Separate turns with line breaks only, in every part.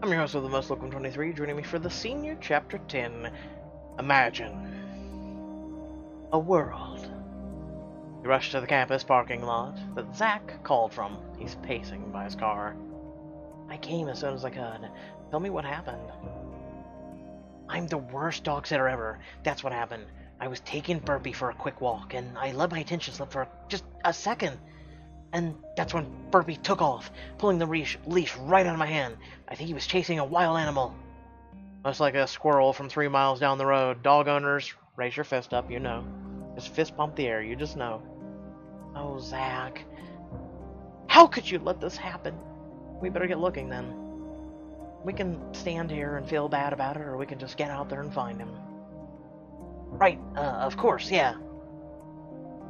I'm your host of the Most Welcome 23, joining me for the Senior Chapter 10, Imagine a World. You rush to the campus parking lot that Zach called from. He's pacing by his car. I came as soon as I could. Tell me what happened. I'm the worst dog sitter ever. That's what happened. I was taking Burpee for a quick walk, and I let my attention slip for just a second. And that's when Burpee took off, pulling the leash right out of my hand. I think he was chasing a wild animal. Much like a squirrel from 3 miles down the road. Dog owners, raise your fist up, you know. Just fist pump the air, you just know. Oh, Zach. How could you let this happen? We better get looking then. We can stand here and feel bad about it, or we can just get out there and find him. Right, of course, yeah.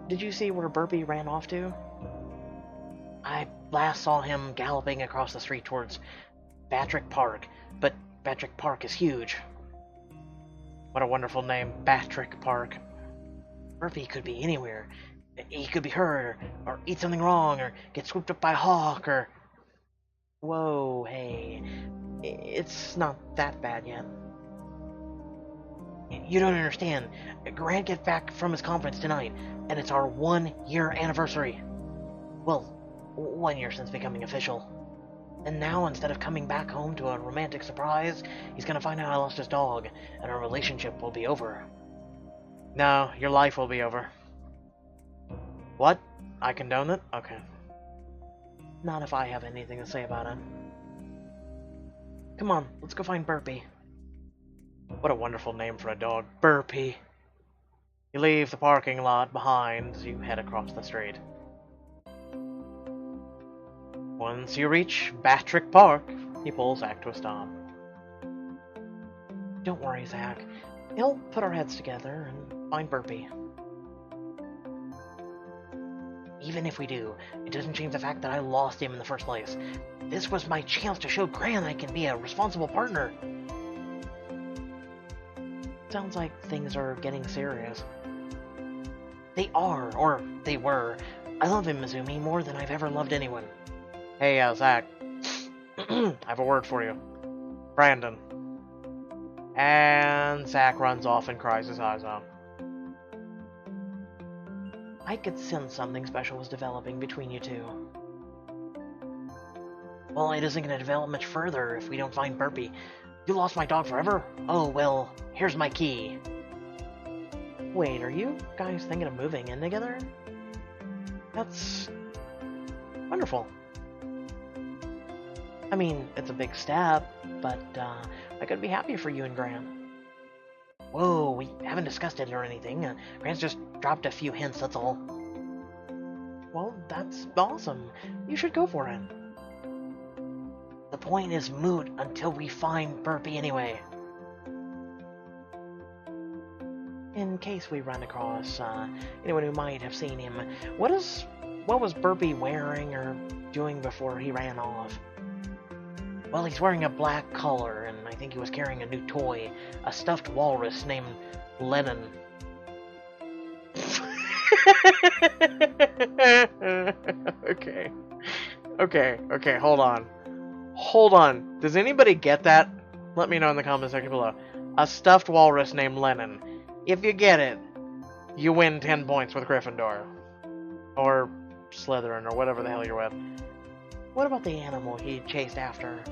Did you see where Burpee ran off to? I last saw him galloping across the street towards Batrick Park, but Batrick Park is huge. What a wonderful name, Batrick Park. Burpee could be anywhere. He could be hurt, or eat something wrong, or get swooped up by a hawk, or... Whoa, hey. It's not that bad yet. You don't understand. Grant gets back from his conference tonight, and it's our 1-year anniversary. Well, 1 year since becoming official. And now, instead of coming back home to a romantic surprise, he's gonna find out I lost his dog, and our relationship will be over. No, your life will be over. What? I condone it? Okay. Not if I have anything to say about it. Come on, let's go find Burpee. What a wonderful name for a dog, Burpee. You leave the parking lot behind as you head across the street. Once you reach Batrick Park, he pulls Zach to a stop. Don't worry, Zach. He'll put our heads together and find Burpee. Even if we do, it doesn't change the fact that I lost him in the first place. This was my chance to show Grant I can be a responsible partner. Sounds like things are getting serious. They are, or they were. I love him, Mizumi, more than I've ever loved anyone. Hey, Zach. I have a word for you. Brandon. And Zach runs off and cries his eyes out. I could sense something special was developing between you two. Well, it isn't going to develop much further if we don't find Burpee. You lost my dog forever? Oh, well, here's my key. Wait, are you guys thinking of moving in together? That's... wonderful. I mean, it's a big step, but I could be happy for you and Grant. Whoa, we haven't discussed it or anything. Grant's just dropped a few hints, that's all. Well, that's awesome. You should go for it. The point is moot until we find Burpee anyway. In case we run across anyone who might have seen him, what was Burpee wearing or doing before he ran off? Well, he's wearing a black collar, and I think he was carrying a new toy, a stuffed walrus named Lennon. Okay, hold on. Hold on. Does anybody get that? Let me know in the comment section below. A stuffed walrus named Lennon. If you get it, you win 10 points with Gryffindor. Or Slytherin, or whatever the hell you're with. What about the animal he chased after?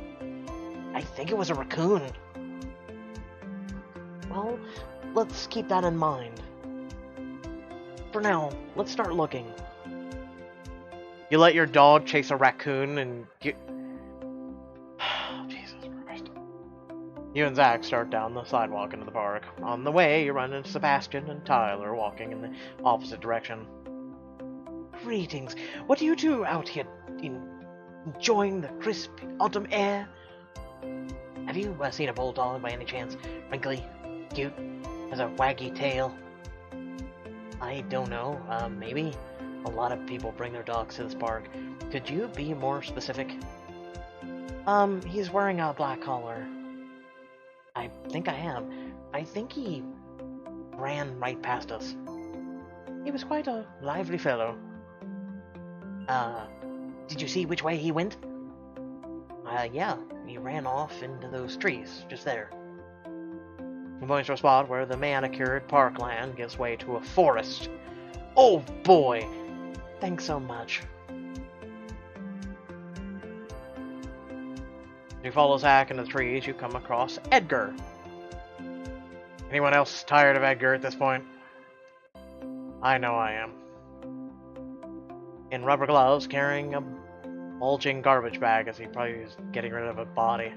I think it was a raccoon. Well, let's keep that in mind. For now, let's start looking. You let your dog chase a raccoon and you... Jesus Christ. You and Zach start down the sidewalk into the park. On the way, you run into Sebastian and Tyler walking in the opposite direction. Greetings. What are you two out here enjoying the crisp autumn air? Have you seen a bulldog by any chance? Wrinkly, cute, has a waggy tail? I don't know, maybe. A lot of people bring their dogs to this park. Could you be more specific? He's wearing a black collar. I think I am. I think he ran right past us. He was quite a lively fellow. Did you see which way he went? Yeah. and he ran off into those trees, just there. He points to a spot where the manicured parkland gives way to a forest. Oh boy! Thanks so much. As you follow Zack into the trees, you come across Edgar. Anyone else tired of Edgar at this point? I know I am. In rubber gloves, carrying a bulging garbage bag as he probably is getting rid of a body.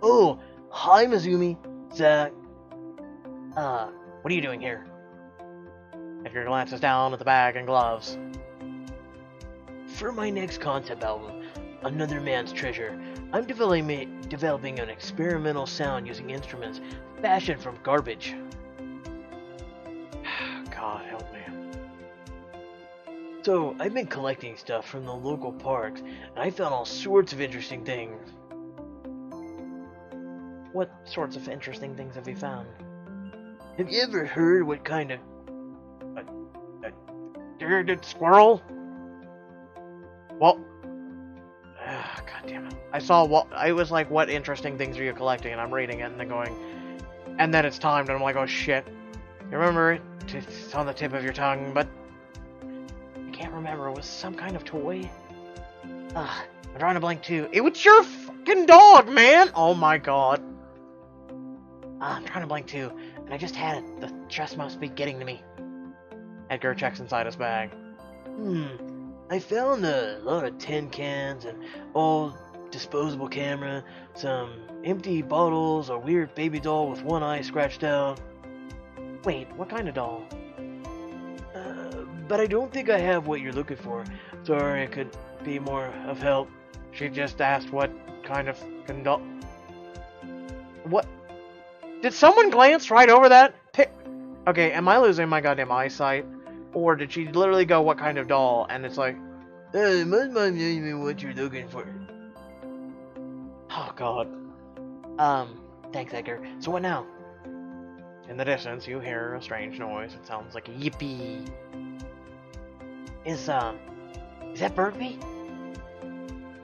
Oh, hi Mizumi. Zack. What are you doing here? Edgar glances down at the bag and gloves. For my next concept album, Another Man's Treasure, I'm developing an experimental sound using instruments fashioned from garbage. God help me. So, I've been collecting stuff from the local parks, and I found all sorts of interesting things. What sorts of interesting things have you found? Have you ever heard what kind of... a squirrel? Well... God damn it. I saw what... I was like, what interesting things are you collecting? And I'm reading it and then going... And then it's timed and I'm like, oh shit. You remember it? It's on the tip of your tongue, but... I can't remember. It was some kind of toy. I'm drawing a blank too. It was your fucking dog, man! Oh my god. I'm trying to blank too, and I just had it. The chest must be getting to me. Edgar checks inside his bag. I found a lot of tin cans, an old disposable camera, some empty bottles, a weird baby doll with one eye scratched out. Wait, what kind of doll? But I don't think I have what you're looking for. Sorry, I could be more of help. She just asked what kind of doll... What? Did someone glance right over that? Okay, am I losing my goddamn eyesight? Or did she literally go, what kind of doll? And it's like, must mind me what you're looking for. Oh, God. Thanks, Edgar. So what now? In the distance, you hear a strange noise. It sounds like a yippee. Is that Burpee?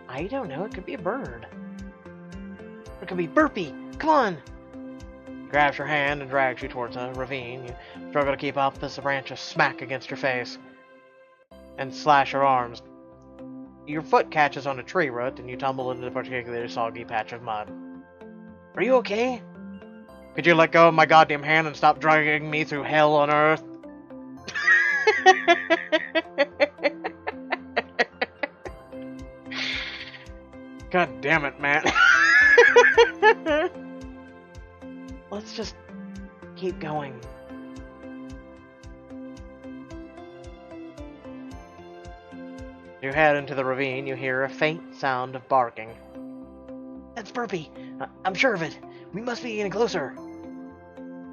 I don't know. It could be a bird. Or it could be Burpee. Come on! He grabs your hand and drags you towards a ravine. You struggle to keep up as the branches smack against your face and slash your arms. Your foot catches on a tree root and you tumble into a particularly soggy patch of mud. Are you okay? Could you let go of my goddamn hand and stop dragging me through hell on earth? God damn it, man. Let's just keep going. You head into the ravine, you hear a faint sound of barking. That's Burpee. I'm sure of it. We must be getting closer.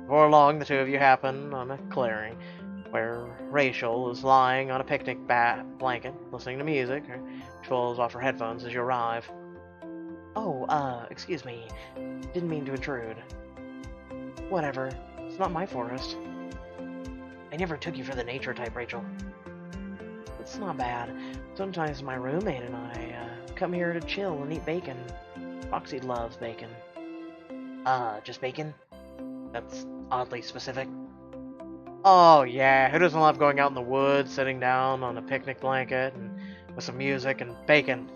Before long, the two of you happen on a clearing where Rachel is lying on a picnic blanket, listening to music. She pulls off her headphones as you arrive. Oh, excuse me. Didn't mean to intrude. Whatever. It's not my forest. I never took you for the nature type, Rachel. It's not bad. Sometimes my roommate and I come here to chill and eat bacon. Roxy loves bacon. Just bacon? That's oddly specific. Oh yeah, who doesn't love going out in the woods, sitting down on a picnic blanket, and with some music and bacon?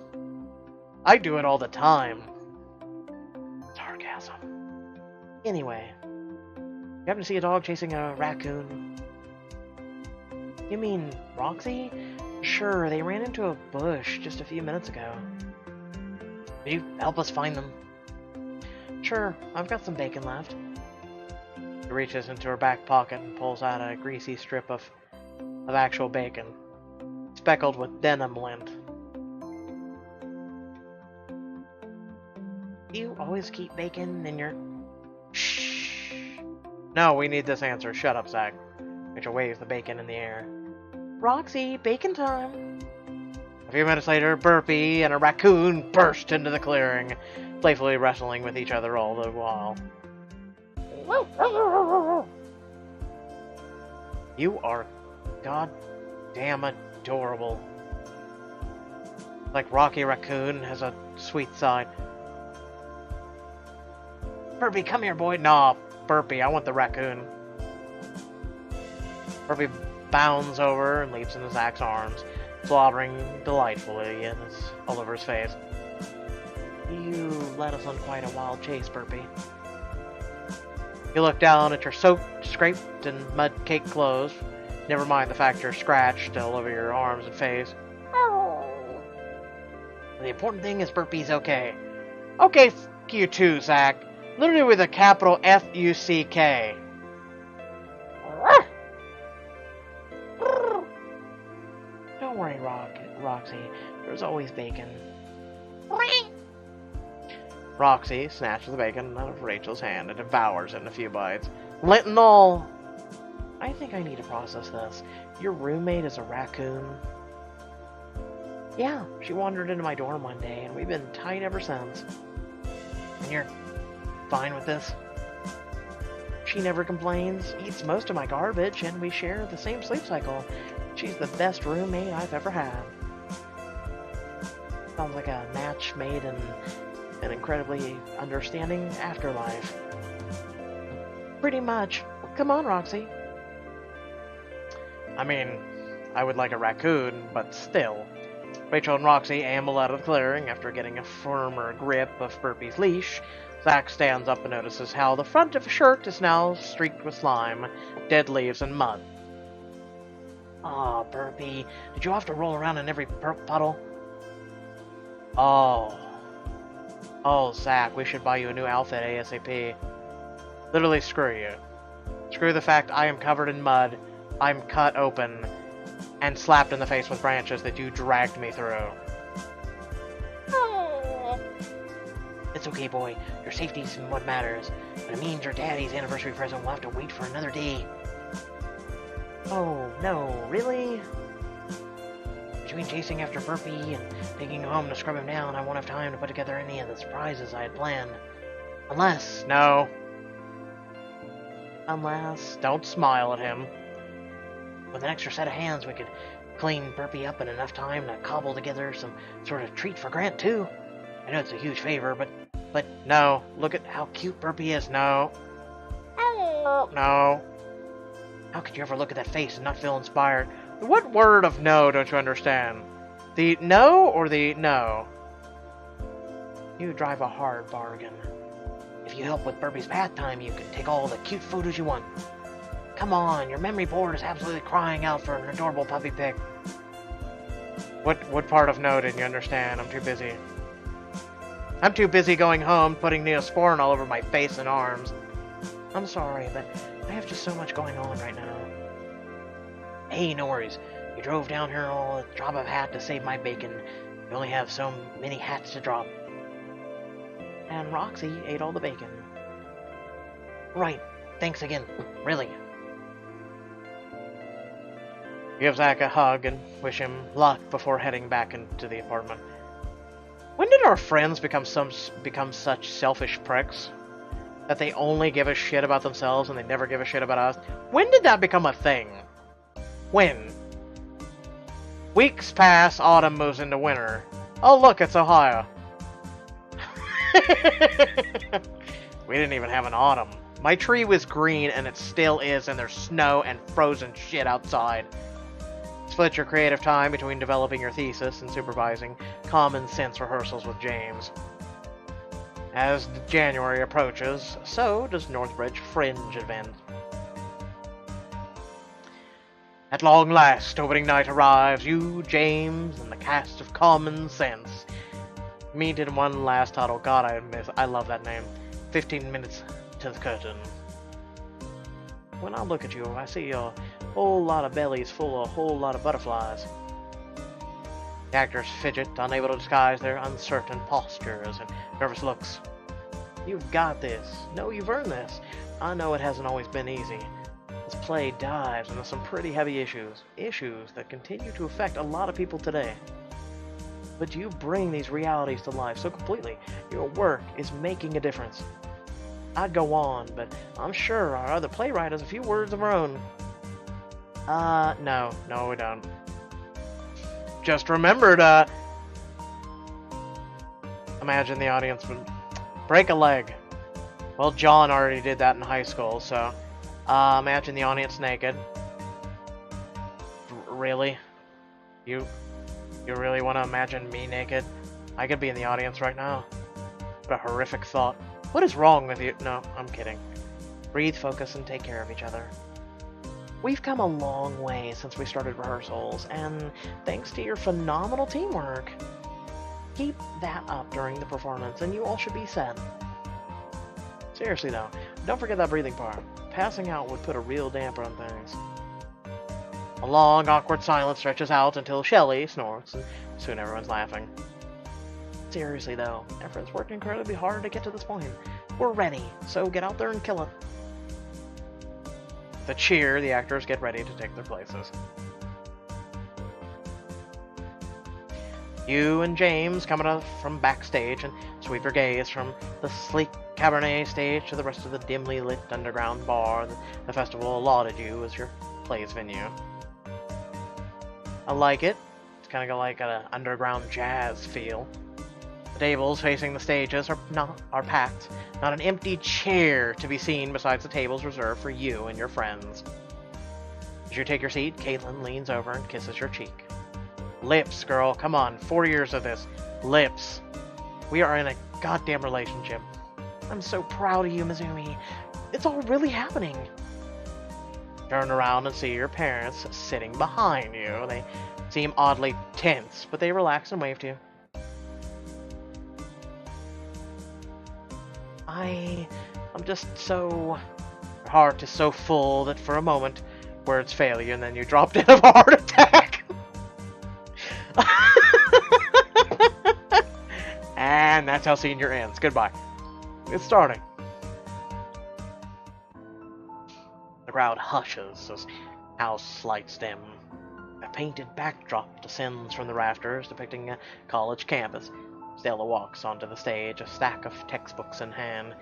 I do it all the time. Sarcasm. Anyway, you happen to see a dog chasing a raccoon? You mean Roxy? Sure, they ran into a bush just a few minutes ago. Will you help us find them? Sure, I've got some bacon left. She reaches into her back pocket and pulls out a greasy strip of actual bacon, speckled with denim lint. You always keep bacon in your... Shh. No, we need this answer. Shut up, Zack. Rachel waves the bacon in the air. Roxy, bacon time. A few minutes later, Burpee and a raccoon burst into the clearing, playfully wrestling with each other all the while. You are goddamn adorable. Like Rocky Raccoon has a sweet side. Burpee, come here, boy. No, Burpee, I want the raccoon. Burpee bounds over and leaps into Zach's arms, slobbering delightfully, and it's all over his face. You led us on quite a wild chase, Burpee. You look down at your soaked, scraped, and mud-caked clothes. Never mind the fact you're scratched all over your arms and face. The important thing is Burpee's okay. Okay, f*** you too, Zach. Literally with a capital F-U-C-K. Don't worry, Roxy. There's always bacon. Roxy snatches the bacon out of Rachel's hand and devours it in a few bites. Lint and all! I think I need to process this. Your roommate is a raccoon? Yeah, she wandered into my dorm one day, and we've been tight ever since. And you're fine with this? She never complains, eats most of my garbage, and we share the same sleep cycle. She's the best roommate I've ever had. Sounds like a match made in an incredibly understanding afterlife. Pretty much. Come on, Roxy. I mean, I would like a raccoon, but still. Rachel and Roxy amble out of the clearing after getting a firmer grip of Burpee's leash. Zach stands up and notices how the front of his shirt is now streaked with slime, dead leaves, and mud. Aw, Burpee, did you have to roll around in every puddle? Oh, Zach, we should buy you a new outfit ASAP. Literally, screw you. Screw the fact I am covered in mud, I'm cut open, and slapped in the face with branches that you dragged me through. It's okay, boy. Your safety's what matters. But it means your daddy's anniversary present will have to wait for another day. Oh, no, really? Between chasing after Burpee and taking him home to scrub him down, I won't have time to put together any of the surprises I had planned. Unless... No. Unless... Don't smile at him. With an extra set of hands, we could clean Burpee up in enough time to cobble together some sort of treat for Grant, too. I know it's a huge favor, but no. Look at how cute Burpee is. No. No. How could you ever look at that face and not feel inspired? What word of no don't you understand? The no or the no? You drive a hard bargain. If you help with Burpee's bath time, you can take all the cute photos you want. Come on, your memory board is absolutely crying out for an adorable puppy pic. What part of no didn't you understand? I'm too busy. I'm too busy going home, putting Neosporin all over my face and arms. I'm sorry, but I have just so much going on right now. Hey, no worries. You drove down here all at the drop of a hat to save my bacon. You only have so many hats to drop. And Roxy ate all the bacon. Right. Thanks again. Really. Give Zach a hug and wish him luck before heading back into the apartment. When did our friends become such selfish pricks? That they only give a shit about themselves and they never give a shit about us? When did that become a thing? When? Weeks pass, autumn moves into winter. Oh look, it's Ohio. We didn't even have an autumn. My tree was green and it still is, and there's snow and frozen shit outside. Split your creative time between developing your thesis and supervising common sense rehearsals with James. As January approaches, so does Northbridge Fringe event. At long last, opening night arrives. You, James, and the cast of Common Sense meet in one last huddle. God, I love that name. 15 minutes to the curtain. When I look at you, I see a whole lot of bellies full of a whole lot of butterflies. The actors fidget, unable to disguise their uncertain postures and nervous looks. You've got this. No, you've earned this. I know it hasn't always been easy. This play dives into some pretty heavy issues. Issues that continue to affect a lot of people today. But you bring these realities to life so completely. Your work is making a difference. I'd go on, but I'm sure our other playwright has a few words of her own. No, we don't. Just remembered, imagine the audience would break a leg. Well, John already did that in high school, so imagine the audience naked. Really? You really want to imagine me naked? I could be in the audience right now. What a horrific thought. What is wrong with you? No, I'm kidding. Breathe, focus, and take care of each other. We've come a long way since we started rehearsals, and thanks to your phenomenal teamwork. Keep that up during the performance, and you all should be set. Seriously though, don't forget that breathing part. Passing out would put a real damper on things. A long, awkward silence stretches out until Shelley snorts, and soon everyone's laughing. Seriously though, everyone's worked incredibly hard to get to this point. We're ready, so get out there and kill it. The cheer, the actors get ready to take their places. You and James come out from backstage and sweep your gaze from the sleek cabaret stage to the rest of the dimly lit underground bar that the festival allotted you as your play's venue. I like it. It's kind of got like an underground jazz feel. The tables facing the stages are packed. Not an empty chair to be seen besides the tables reserved for you and your friends. As you take your seat, Caitlin leans over and kisses your cheek. Lips, girl, come on, 4 years of this. Lips. We are in a goddamn relationship. I'm so proud of you, Mizumi. It's all really happening. Turn around and see your parents sitting behind you. They seem oddly tense, but they relax and wave to you. I'm just so... Your heart is so full that for a moment, words fail you and then you drop dead of a heart attack. And that's how senior ends. Goodbye. It's starting. The crowd hushes as house lights dim. A painted backdrop descends from the rafters depicting a college campus. Stella walks onto the stage, a stack of textbooks in hand.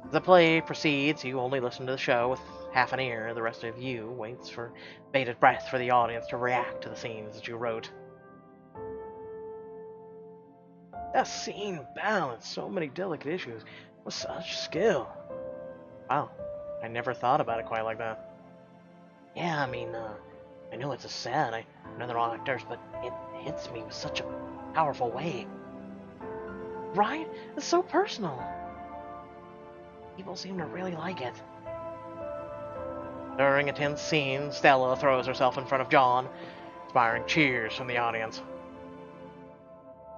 As the play proceeds, you only listen to the show with half an ear. The rest of you waits for bated breath for the audience to react to the scenes that you wrote. That scene balanced so many delicate issues with such skill. Wow, I never thought about it quite like that. Yeah, I mean, I know it's a sad, I know they're all actors, but it hits me with such a powerful way. Right? It's so personal. People seem to really like it. During a tense scene, Stella throws herself in front of John, inspiring cheers from the audience.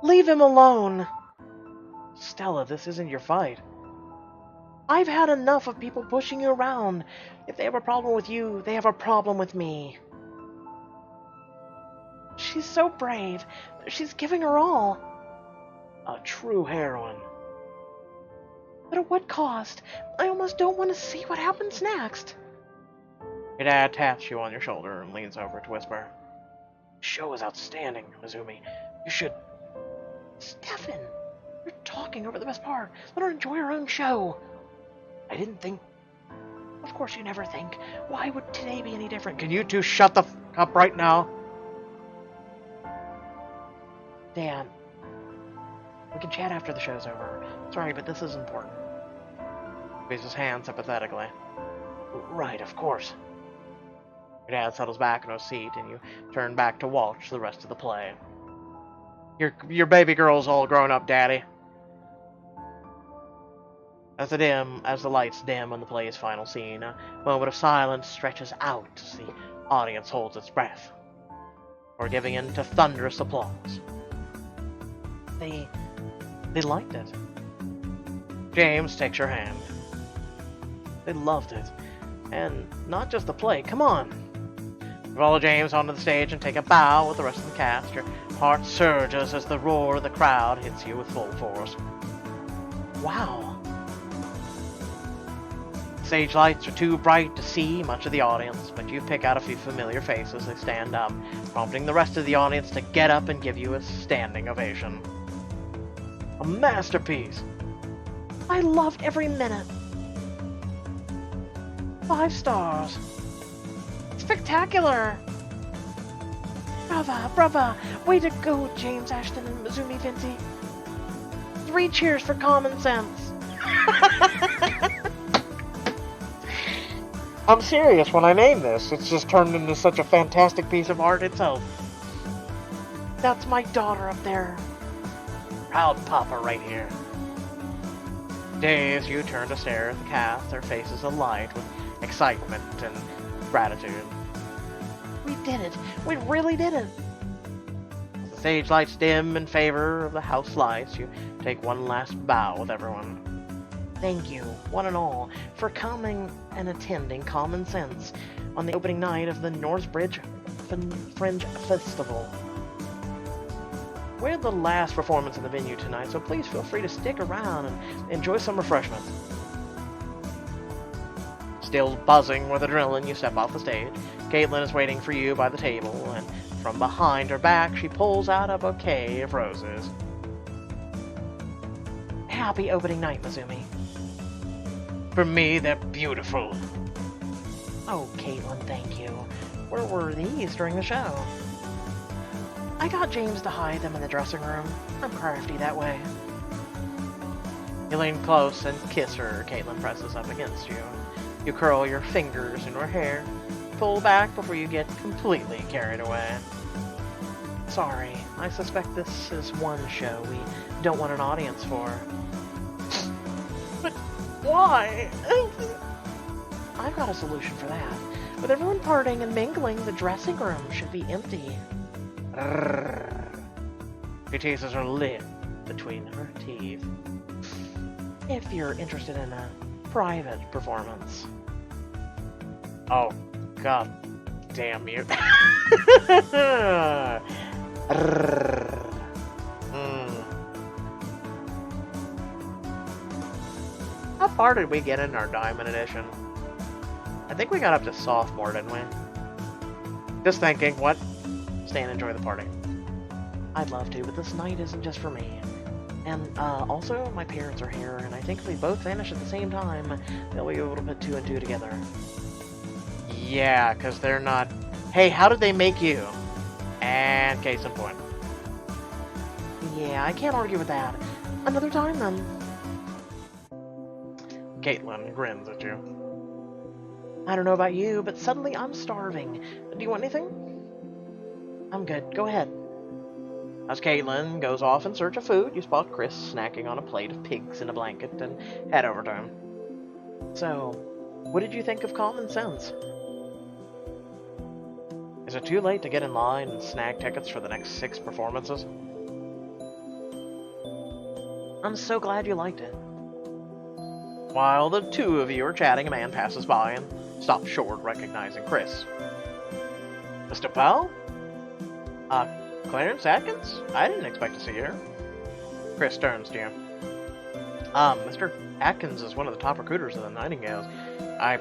Leave him alone! Stella, this isn't your fight. I've had enough of people pushing you around. If they have a problem with you, they have a problem with me. She's so brave. She's giving her all. A true heroine. But at what cost? I almost don't want to see what happens next. Your dad taps you on your shoulder and leans over to whisper. The show is outstanding, Mizumi. You should... Stefan, you're talking over the best part. Let her enjoy her own show. I didn't think... Of course you never think. Why would today be any different? Can you two shut the f up right now? Dan, we can chat after the show's over. Sorry, but this is important. He raises his hand sympathetically. Right, of course. Your dad settles back in his seat, and you turn back to watch the rest of the play. Your baby girl's all grown up, Daddy. As the lights dim on the play's final scene, a moment of silence stretches out as the audience holds its breath, or giving in to thunderous applause. They liked it. James takes your hand. They loved it. And not just the play, come on. You follow James onto the stage and take a bow with the rest of the cast. Your heart surges as the roar of the crowd hits you with full force. Wow. Stage lights are too bright to see much of the audience, but you pick out a few familiar faces as they stand up, prompting the rest of the audience to get up and give you a standing ovation. A masterpiece! I loved every minute. 5 stars. Spectacular! Brava, brava! Way to go, James Ashton and Mizumi Vinci. 3 cheers for common sense. I'm serious when I name this. It's just turned into such a fantastic piece of art itself. That's my daughter up there. Proud papa right here. Dazed, you turn to stare at the cast, their faces alight with excitement and gratitude. We did it! We really did it! As the stage lights dim in favor of the house lights, you take one last bow with everyone. Thank you, one and all, for coming and attending Common Sense on the opening night of the Northbridge Fringe Festival. We're the last performance in the venue tonight, so please feel free to stick around and enjoy some refreshments. Still buzzing with adrenaline, you step off the stage. Caitlin is waiting for you by the table, and from behind her back, she pulls out a bouquet of roses. Happy opening night, Mizumi. For me, they're beautiful. Oh, Caitlin, thank you. Where were these during the show? I got James to hide them in the dressing room. I'm crafty that way. You lean close and kiss her. Caitlin presses up against you. You curl your fingers in her hair. Pull back before you get completely carried away. Sorry, I suspect this is one show we don't want an audience for. But why? I've got a solution for that. With everyone partying and mingling, the dressing room should be empty. She teases her lip between her teeth. If you're interested in a private performance. Oh, god damn you. How far did we get in our Diamond Edition? I think we got up to sophomore, didn't we? Just thinking, what? Stay and enjoy the party. I'd love to, but this night isn't just for me. And, also, my parents are here, and I think if we both vanish at the same time, they'll be able to put two and two together. Yeah, because they're not... Hey, how did they make you? And case in point. Yeah, I can't argue with that. Another time, then. Caitlin grins at you. I don't know about you, but suddenly I'm starving. Do you want anything? I'm good. Go ahead. As Caitlin goes off in search of food, you spot Chris snacking on a plate of pigs in a blanket and head over to him. So, what did you think of Common Sense? Is it too late to get in line and snag tickets for the next 6 performances? I'm so glad you liked it. While the two of you are chatting, a man passes by and stops short, recognizing Chris. Mr. Powell? Clarence Atkins? I didn't expect to see you here. Chris turns to you. Mr. Atkins is one of the top recruiters of the Nightingales. I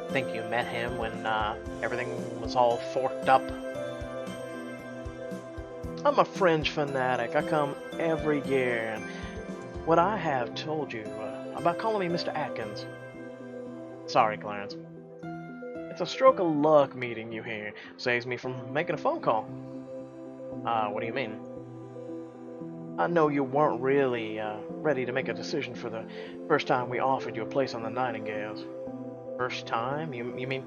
think you met him when, everything was all forked up. I'm a Fringe fanatic. I come every year, and what I have told you about calling me Mr. Atkins. Sorry, Clarence. It's a stroke of luck meeting you here. Saves me from making a phone call. What do you mean? I know you weren't really, ready to make a decision for the first time we offered you a place on the Nightingales. First time? You mean...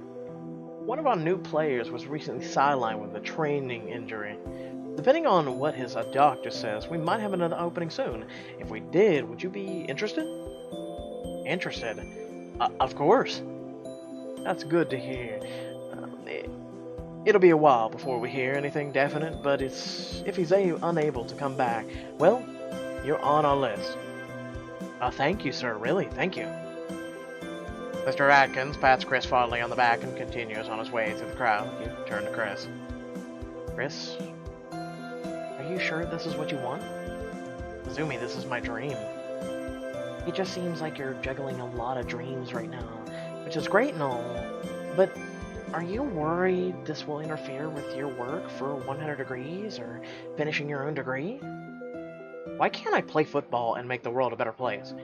One of our new players was recently sidelined with a training injury. Depending on what his doctor says, we might have another opening soon. If we did, would you be interested? Interested? Of course. That's good to hear. It'll be a while before we hear anything definite, but if he's unable to come back, well, you're on our list. Thank you, sir. Really, thank you. Mr. Atkins pats Chris fondly on the back and continues on his way through the crowd. You turn to Chris. Chris, are you sure this is what you want? Izumi, this is my dream. It just seems like you're juggling a lot of dreams right now, which is great and all, but are you worried this will interfere with your work for 100 degrees or finishing your own degree? Why can't I play football and make the world a better place?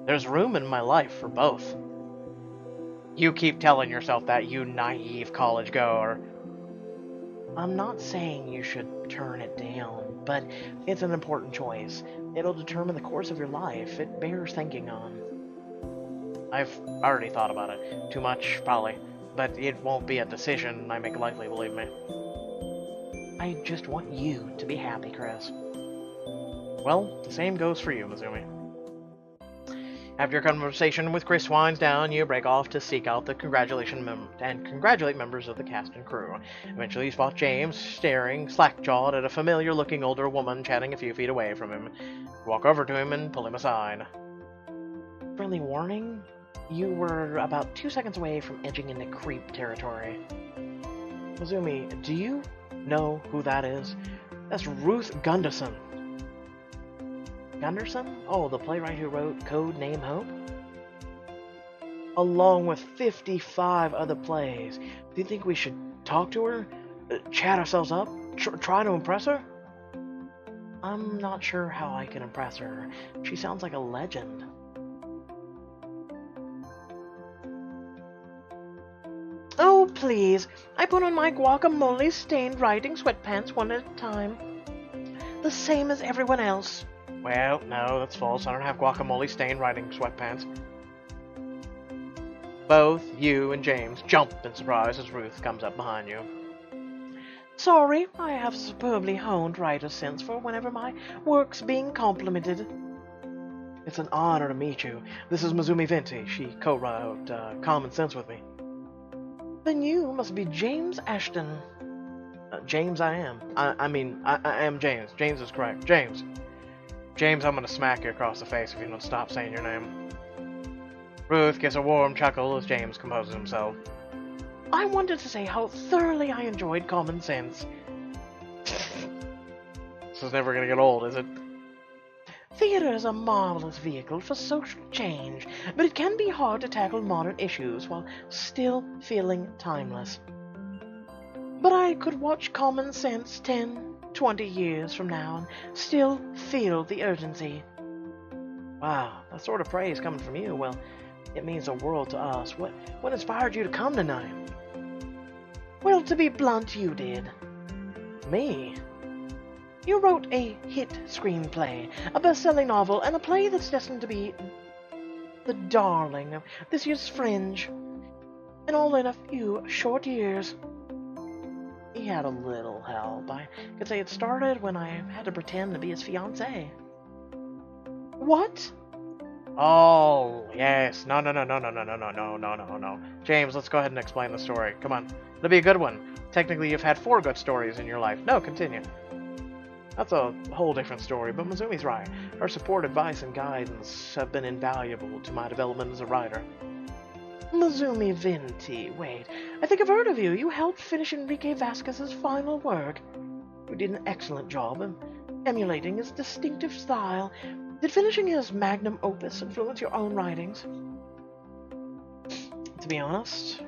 There's room in my life for both. You keep telling yourself that, you naive college goer. I'm not saying you should turn it down, but it's an important choice. It'll determine the course of your life. It bears thinking on. I've already thought about it. Too much, probably. but it won't be a decision I make lightly, believe me. I just want you to be happy, Chris. Well, the same goes for you, Mizumi. After your conversation with Chris winds down, you break off to seek out the congratulate members of the cast and crew. Eventually, you spot James staring slack-jawed at a familiar-looking older woman chatting a few feet away from him. You walk over to him and pull him aside. Friendly warning? You were about 2 seconds away from edging into creep territory. Mizumi, do you know who that is? That's Ruth Gunderson. Gunderson? Oh, the playwright who wrote Code Name Hope? Along with 55 other plays. Do you think we should talk to her? Chat ourselves up? Try to impress her? I'm not sure how I can impress her. She sounds like a legend. Oh, please. I put on my guacamole-stained riding sweatpants one at a time. The same as everyone else. Well, no, that's false. I don't have guacamole-stained riding sweatpants. Both you and James jump in surprise as Ruth comes up behind you. Sorry, I have superbly honed writer sense for whenever my work's being complimented. It's an honor to meet you. This is Mizumi Venti. She co-wrote Common Sense with me. Then you must be James Ashton. James I am. I mean, I am James. James is correct. James. James, I'm gonna smack you across the face if you don't stop saying your name. Ruth gives a warm chuckle as James composes himself. I wanted to say how thoroughly I enjoyed Common Sense. This is never gonna get old, is it? Theater is a marvelous vehicle for social change, but it can be hard to tackle modern issues while still feeling timeless. But I could watch Common Sense 10, 20 years from now and still feel the urgency. Wow, that sort of praise coming from you, well, it means the world to us. What inspired you to come tonight? Well, to be blunt, you did. Me? You wrote a hit screenplay, a best-selling novel, and a play that's destined to be the darling of this year's Fringe. And all in a few short years. He had a little help. I could say it started when I had to pretend to be his fiancée. What? Oh, yes. No. James, let's go ahead and explain the story. Come on. It'll be a good one. Technically, you've had 4 good stories in your life. No, continue. That's a whole different story, but Mizumi's right. Her support, advice, and guidance have been invaluable to my development as a writer. Mizumi Venti, wait. I think I've heard of you. You helped finish Enrique Vasquez's final work. You did an excellent job of emulating his distinctive style. Did finishing his magnum opus influence your own writings? To be honest,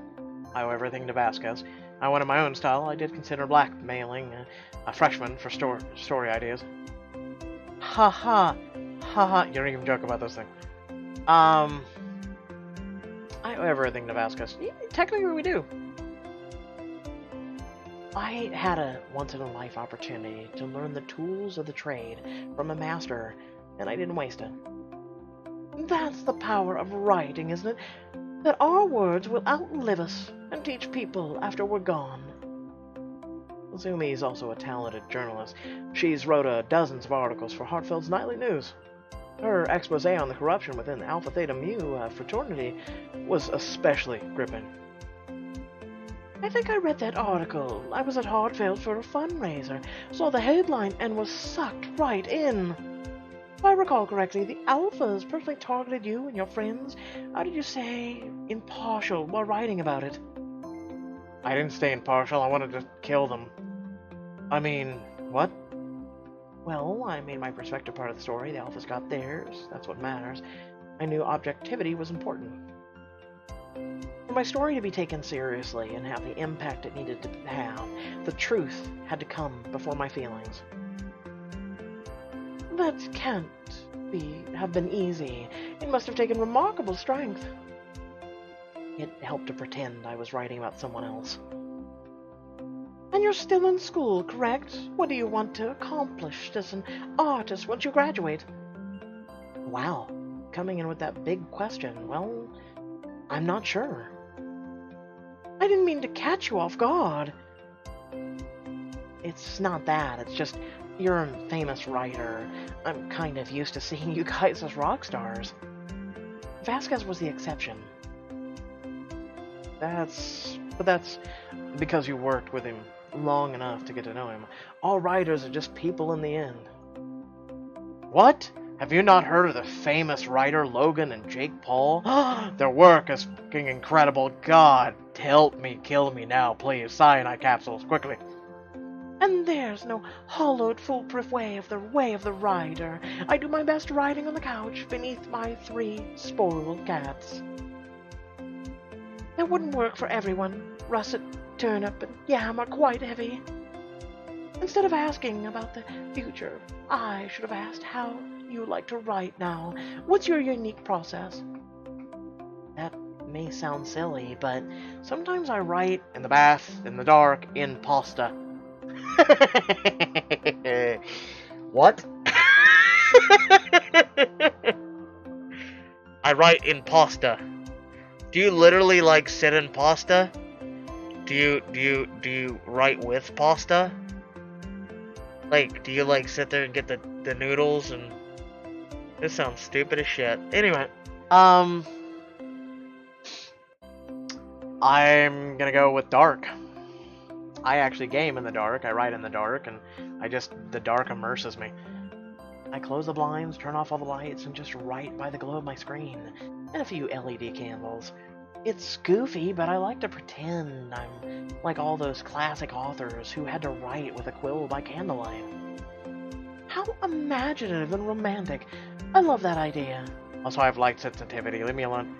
I owe everything to Vasquez. I wanted my own style. I did consider blackmailing a freshman for story ideas. Ha ha. You don't even joke about this thing. I owe everything to Vasquez. Yeah, technically we do. I had a once-in-a-life opportunity to learn the tools of the trade from a master, and I didn't waste it. That's the power of writing, isn't it? That our words will outlive us and teach people after we're gone. Zumi is also a talented journalist. She's wrote dozens of articles for Hartfeld's Nightly News. Her expose on the corruption within the Alpha Theta Mu fraternity was especially gripping. I think I read that article. I was at Hartfeld for a fundraiser, saw the headline, and was sucked right in. If I recall correctly, the Alphas personally targeted you and your friends. How did you say impartial while writing about it? I didn't stay impartial. I wanted to kill them. I mean, what? Well, I made my perspective part of the story. The Alphas got theirs. That's what matters. I knew objectivity was important. For my story to be taken seriously and have the impact it needed to have, the truth had to come before my feelings. That can't have been easy. It must have taken remarkable strength. It helped to pretend I was writing about someone else. And you're still in school, correct? What do you want to accomplish as an artist once you graduate? Wow, coming in with that big question. Well, I'm not sure. I didn't mean to catch you off guard. It's not that, it's just you're a famous writer. I'm kind of used to seeing you guys as rock stars. Vasquez was the exception. But that's because you worked with him long enough to get to know him. All writers are just people in the end. What? Have you not heard of the famous writer Logan and Jake Paul? Their work is fucking incredible. God, help me, kill me now, please. Cyanide capsules, quickly. And there's no hollowed, foolproof way of the writer. I do my best writing on the couch beneath my 3 spoiled cats. That wouldn't work for everyone. Russet, turnip, and yam are quite heavy. Instead of asking about the future, I should have asked how you like to write now. What's your unique process? That may sound silly, but sometimes I write in the bath, in the dark, in pasta. What? I write in pasta. Do you literally like sit in pasta? Do you write with pasta? Like, do you like sit there and get the noodles and... This sounds stupid as shit. Anyway, I'm gonna go with dark. I actually game in the dark, I write in the dark, and the dark immerses me. I close the blinds, turn off all the lights, and just write by the glow of my screen, and a few LED candles. It's goofy, but I like to pretend I'm like all those classic authors who had to write with a quill by candlelight. How imaginative and romantic. I love that idea. Also, I have light sensitivity, leave me alone.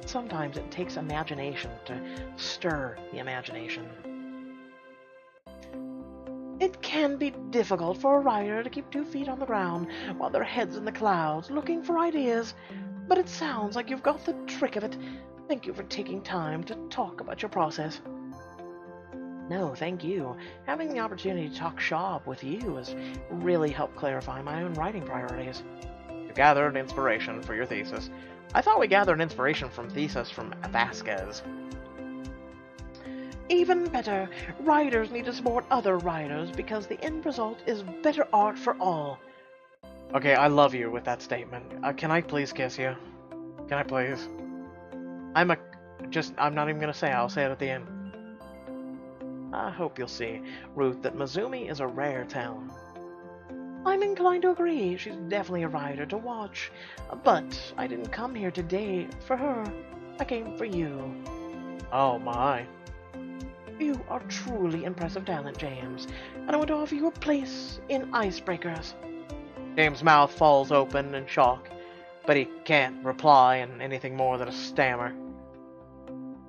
Sometimes it takes imagination to stir the imagination. It can be difficult for a writer to keep 2 feet on the ground while their head's in the clouds looking for ideas, but it sounds like you've got the trick of it. Thank you for taking time to talk about your process. No, thank you. Having the opportunity to talk shop with you has really helped clarify my own writing priorities. You gathered inspiration for your thesis. I thought we gathered inspiration from thesis from Vasquez. Even better, writers need to support other writers because the end result is better art for all. Okay, I love you with that statement. Can I please kiss you? Can I please? I'm not even gonna say it, I'll say it at the end. I hope you'll see, Ruth, that Mizumi is a rare talent. I'm inclined to agree, she's definitely a writer to watch. But I didn't come here today for her. I came for you. Oh my. You are truly impressive talent, James, and I want to offer you a place in Icebreakers. James' mouth falls open in shock, but he can't reply in anything more than a stammer.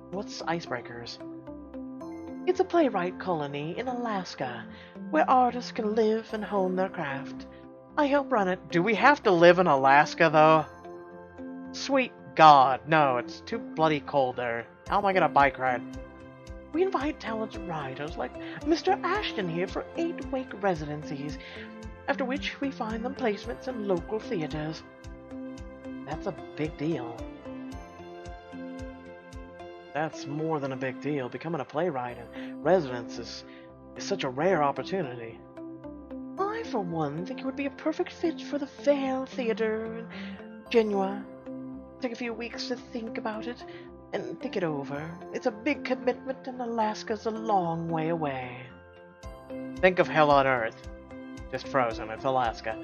What's Icebreakers? It's a playwright colony in Alaska, where artists can live and hone their craft. I help run it. Do we have to live in Alaska, though? Sweet God, no, it's too bloody cold there. How am I gonna bike ride? We invite talented writers like Mr. Ashton here for 8-week residencies, after which we find them placements in local theaters. That's a big deal. That's more than a big deal. Becoming a playwright in residence is such a rare opportunity. I, for one, think you would be a perfect fit for the Vale Theatre in Genoa. Take a few weeks to think about it, and think it over. It's a big commitment, and Alaska's a long way away. Think of hell on Earth. Just frozen, it's Alaska.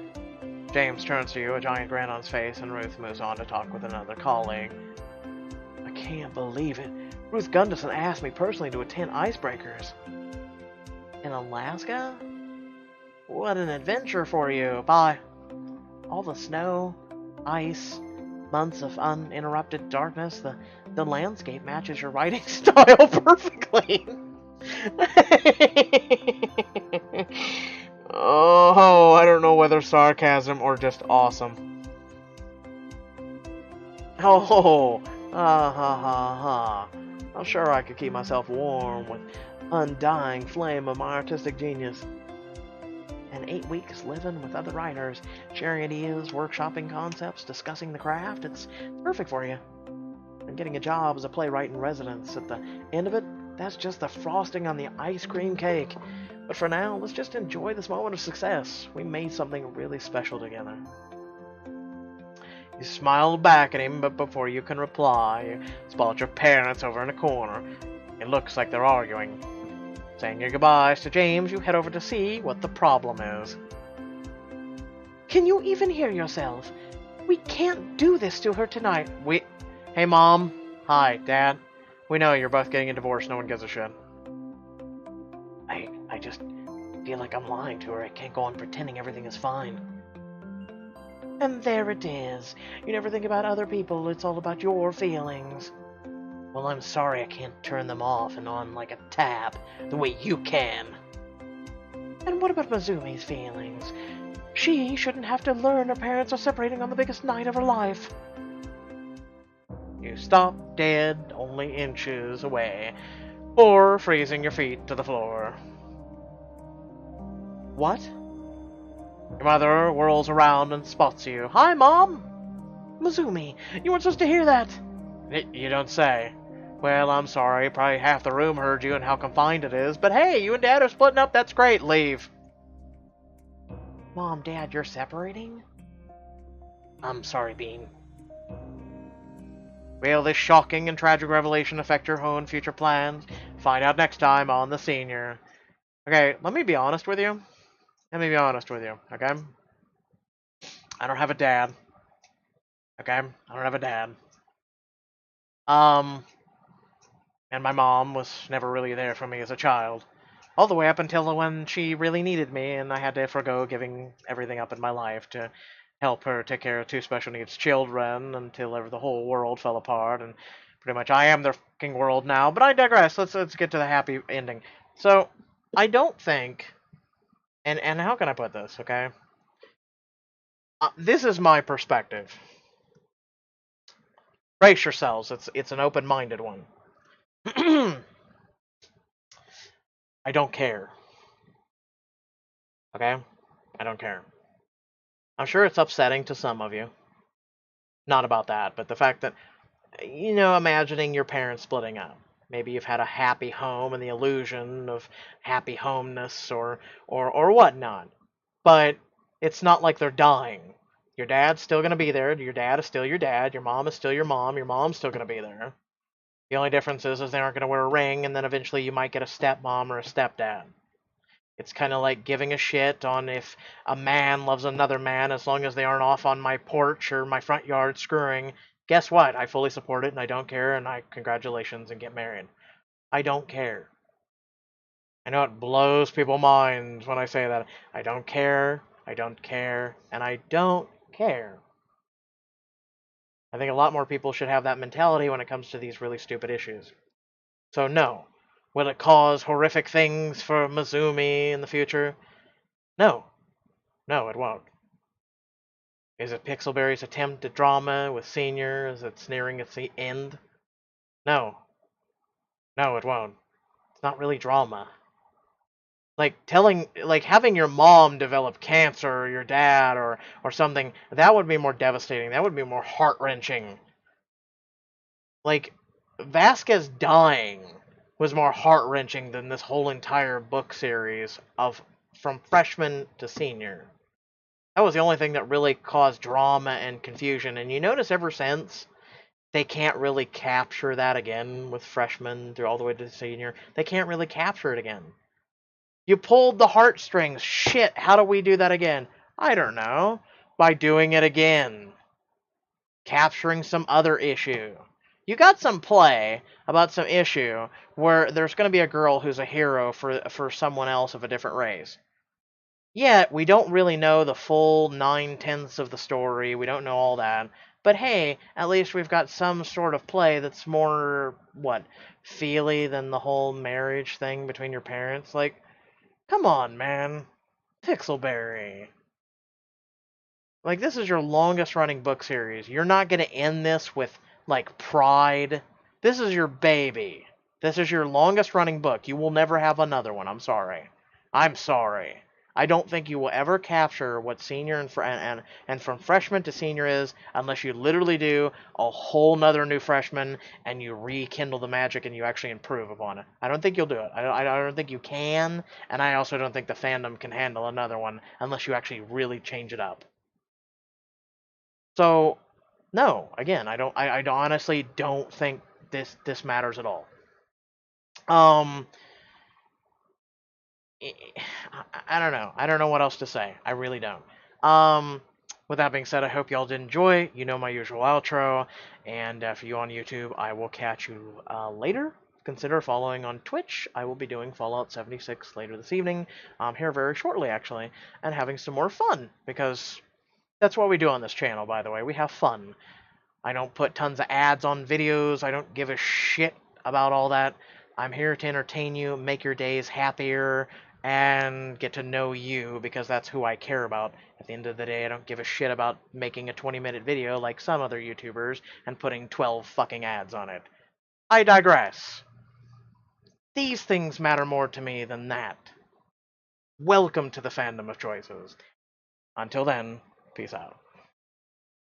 James turns to you, a giant grin on his face, and Ruth moves on to talk with another colleague. I can't believe it. Ruth Gunderson asked me personally to attend Icebreakers. In Alaska? What an adventure for you. Bye. All the snow, ice, months of uninterrupted darkness, the landscape matches your writing style perfectly. Oh, I don't know whether sarcasm or just awesome. Oh, ha ha ha. I'm sure I could keep myself warm with undying flame of my artistic genius. And 8 weeks living with other writers, sharing ideas, workshopping concepts, discussing the craft, it's perfect for you. And getting a job as a playwright in residence at the end of it, That's just the frosting on the ice cream cake. But for now, let's just enjoy this moment of success. We made something really special together. You smiled back at him, but before you can reply, you spot your parents over in the corner. It looks like they're arguing. Saying your goodbyes to James, you head over to see what the problem is. Can you even hear yourself? We can't do this to her tonight. Hey, Mom. Hi, Dad. We know you're both getting a divorce. No one gives a shit. I just feel like I'm lying to her. I can't go on pretending everything is fine. And there it is. You never think about other people. It's all about your feelings. Well, I'm sorry I can't turn them off and on like a tap, the way you can. And what about Mizumi's feelings? She shouldn't have to learn her parents are separating on the biggest night of her life. You stop dead, only inches away, or freezing your feet to the floor. What? Your mother whirls around and spots you. Hi, Mom! Mizumi, you weren't supposed to hear that. You don't say. Well, I'm sorry. Probably half the room heard you and how confined it is. But hey, you and Dad are splitting up. That's great. Leave. Mom, Dad, you're separating? I'm sorry, Bean. Will this shocking and tragic revelation affect your own future plans? Find out next time on The Senior. Okay, let me be honest with you. Okay? I don't have a dad. Okay? I don't have a dad. And my mom was never really there for me as a child. All the way up until when she really needed me, and I had to forgo giving everything up in my life to help her take care of two special needs children until the whole world fell apart, and pretty much I am their fucking world now. But I digress. Let's get to the happy ending. So, I don't think, and how can I put this, okay? This is my perspective. Brace yourselves. It's an open-minded one. I don't care. Okay? I don't care. I'm sure it's upsetting to some of you. Not about that, but the fact that, imagining your parents splitting up. Maybe you've had a happy home and the illusion of happy homeness or whatnot. But it's not like they're dying. Your dad's still going to be there. Your dad is still your dad. Your mom is still your mom. Your mom's still going to be there. The only difference is they aren't going to wear a ring, and then eventually you might get a stepmom or a stepdad. It's kind of like giving a shit on if a man loves another man as long as they aren't off on my porch or my front yard screwing. Guess what? I fully support it, and I don't care, and congratulations and get married. I don't care. I know it blows people's minds when I say that. I don't care, and I don't care. I think a lot more people should have that mentality when it comes to these really stupid issues. So no. Will it cause horrific things for Mizumi in the future? No. No, it won't. Is it Pixelberry's attempt at drama with Senior as it's nearing its end? No. No, it won't. It's not really drama. Having your mom develop cancer or your dad or something, that would be more devastating. That would be more heart-wrenching. Vasquez dying was more heart-wrenching than this whole entire book series of from freshman to senior. That was the only thing that really caused drama and confusion. And you notice ever since, they can't really capture that again with freshmen through all the way to senior. They can't really capture it again. You pulled the heartstrings. Shit, how do we do that again? I don't know. By doing it again. Capturing some other issue. You got some play about some issue where there's going to be a girl who's a hero for someone else of a different race. Yet, we don't really know the full 9/10 of the story. We don't know all that. But hey, at least we've got some sort of play that's more, feely than the whole marriage thing between your parents. Come on, man. Pixelberry. This is your longest running book series. You're not going to end this with, pride. This is your baby. This is your longest running book. You will never have another one. I'm sorry. I'm sorry. I don't think you will ever capture what senior and from freshman to senior is unless you literally do a whole nother new freshman and you rekindle the magic and you actually improve upon it. I don't think you'll do it. I don't think you can, and I also don't think the fandom can handle another one unless you actually really change it up. So, no, again, I honestly don't think this matters at all. Um, I don't know. I don't know what else to say. I really don't. Um, with that being said, I hope y'all did enjoy. You know my usual outro, and for you on YouTube, I will catch you later. Consider following on Twitch. I will be doing Fallout 76 later this evening, here very shortly actually, and having some more fun, because that's what we do on this channel, by the way. We have fun. I don't put tons of ads on videos. I don't give a shit about all that. I'm here to entertain you, make your days happier, and get to know you, because that's who I care about. At the end of the day, I don't give a shit about making a 20-minute video like some other YouTubers and putting 12 fucking ads on it. I digress. These things matter more to me than that. Welcome to the fandom of choices. Until then, peace out.